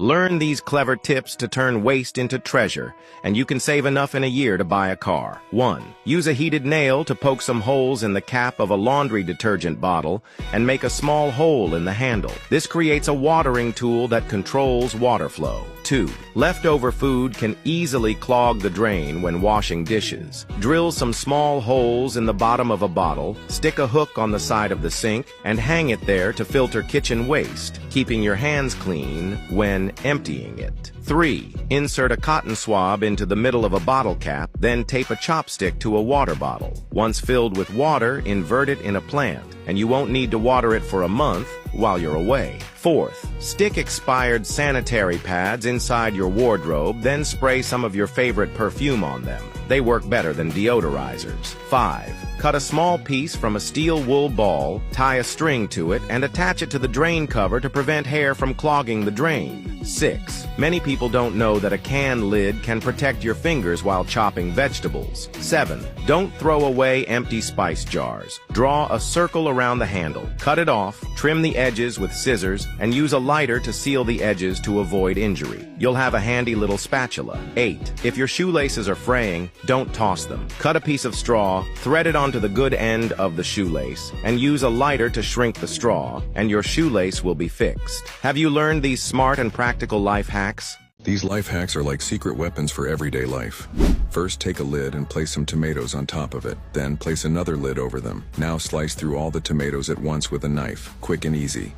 Learn these clever tips to turn waste into treasure, and you can save enough in a year to buy a car. 1. Use a heated nail to poke some holes in the cap of a laundry detergent bottle and make a small hole in the handle. This creates a watering tool that controls water flow. 2. Leftover food can easily clog the drain when washing dishes. Drill some small holes in the bottom of a bottle, stick a hook on the side of the sink, and hang it there to filter kitchen waste, keeping your hands clean when emptying it. 3. Insert a cotton swab into the middle of a bottle cap, then tape a chopstick to a water bottle. Once filled with water, invert it in a plant, and you won't need to water it for a month while you're away. 4th, stick expired sanitary pads inside your wardrobe, then spray some of your favorite perfume on them. They work better than deodorizers. 5. Cut a small piece from a steel wool ball, tie a string to it, and attach it to the drain cover to prevent hair from clogging the drain. 6. Many people don't know that a can lid can protect your fingers while chopping vegetables. 7. Don't throw away empty spice jars. Draw a circle around the handle, cut it off, trim the edges with scissors, and use a lighter to seal the edges to avoid injury. You'll have a handy little spatula. 8. If your shoelaces are fraying, don't toss them. Cut a piece of straw, thread it onto the good end of the shoelace, and use a lighter to shrink the straw, and your shoelace will be fixed. Have you learned these smart and practical life hacks? These life hacks are like secret weapons for everyday life. First, take a lid and place some tomatoes on top of it. Then, place another lid over them. Now slice through all the tomatoes at once with a knife. Quick and easy.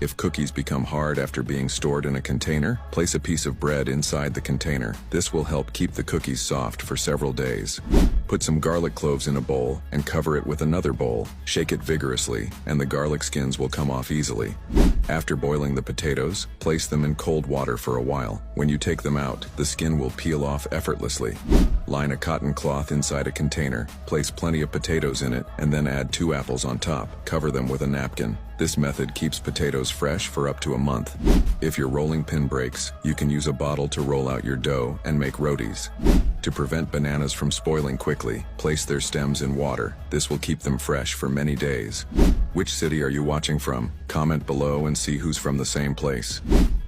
If cookies become hard after being stored in a container, place a piece of bread inside the container. This will help keep the cookies soft for several days. Put some garlic cloves in a bowl and cover it with another bowl. Shake it vigorously, and the garlic skins will come off easily. After boiling the potatoes, place them in cold water for a while. When you take them out, the skin will peel off effortlessly. Line a cotton cloth inside a container, place plenty of potatoes in it, and then add 2 apples on top. Cover them with a napkin. This method keeps potatoes fresh for up to a month. If your rolling pin breaks, you can use a bottle to roll out your dough and make rotis. To prevent bananas from spoiling quickly, place their stems in water. This will keep them fresh for many days. Which city are you watching from? Comment below and see who's from the same place.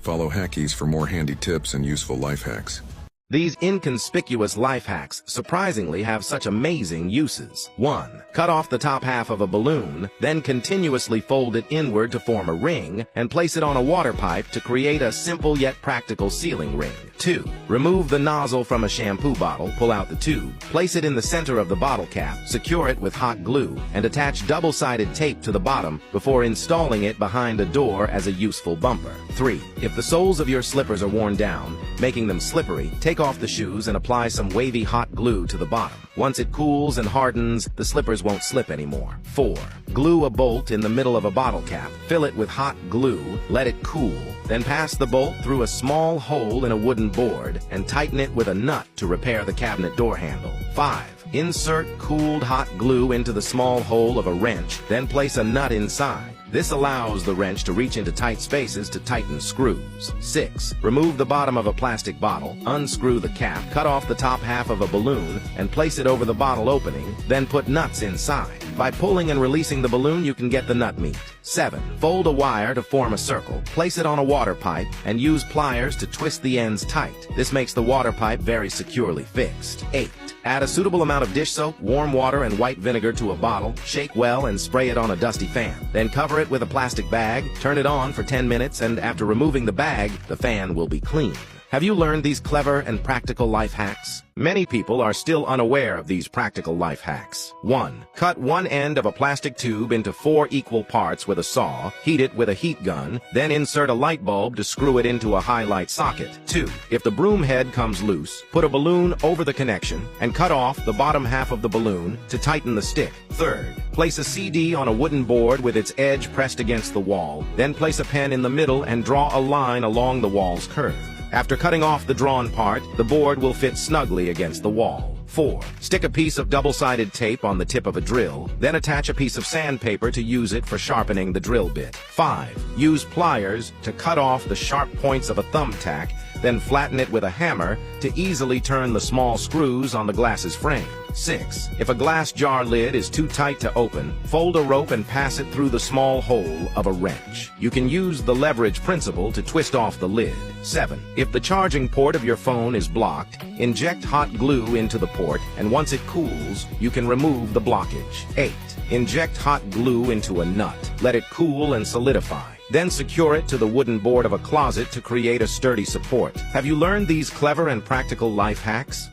Follow Hackies for more handy tips and useful life hacks. These inconspicuous life hacks surprisingly have such amazing uses. 1. Cut off the top half of a balloon, then continuously fold it inward to form a ring, and place it on a water pipe to create a simple yet practical sealing ring. 2. Remove the nozzle from a shampoo bottle, pull out the tube, place it in the center of the bottle cap, secure it with hot glue, and attach double-sided tape to the bottom before installing it behind a door as a useful bumper. 3. If the soles of your slippers are worn down, making them slippery, take off the shoes and apply some wavy hot glue to the bottom. Once it cools and hardens, the slippers won't slip anymore. 4. Glue a bolt in the middle of a bottle cap. Fill it with hot glue, let it cool, then pass the bolt through a small hole in a wooden board and tighten it with a nut to repair the cabinet door handle. 5. Insert cooled hot glue into the small hole of a wrench, then place a nut inside. This allows the wrench to reach into tight spaces to tighten screws. 6. Remove the bottom of a plastic bottle, unscrew the cap, cut off the top half of a balloon, and place it over the bottle opening, then put nuts inside. By pulling and releasing the balloon, you can get the nut meat. 7. Fold a wire to form a circle, place it on a water pipe, and use pliers to twist the ends tight. This makes the water pipe very securely fixed. 8. Add a suitable amount of dish soap, warm water, and white vinegar to a bottle, shake well, and spray it on a dusty fan. Then cover it with a plastic bag, turn it on for 10 minutes, and after removing the bag, the fan will be clean. Have you learned these clever and practical life hacks? Many people are still unaware of these practical life hacks. 1. Cut one end of a plastic tube into 4 equal parts with a saw, heat it with a heat gun, then insert a light bulb to screw it into a highlight socket. 2. If the broom head comes loose, put a balloon over the connection and cut off the bottom half of the balloon to tighten the stick. 3rd. Place a CD on a wooden board with its edge pressed against the wall, then place a pen in the middle and draw a line along the wall's curve. After cutting off the drawn part, the board will fit snugly against the wall. 4. Stick a piece of double-sided tape on the tip of a drill, then attach a piece of sandpaper to use it for sharpening the drill bit. 5. Use pliers to cut off the sharp points of a thumbtack, then flatten it with a hammer to easily turn the small screws on the glass's frame. 6. If a glass jar lid is too tight to open, fold a rope and pass it through the small hole of a wrench. You can use the leverage principle to twist off the lid. 7. If the charging port of your phone is blocked, inject hot glue into the port, and once it cools, you can remove the blockage. 8. Inject hot glue into a nut. Let it cool and solidify. Then secure it to the wooden board of a closet to create a sturdy support. Have you learned these clever and practical life hacks?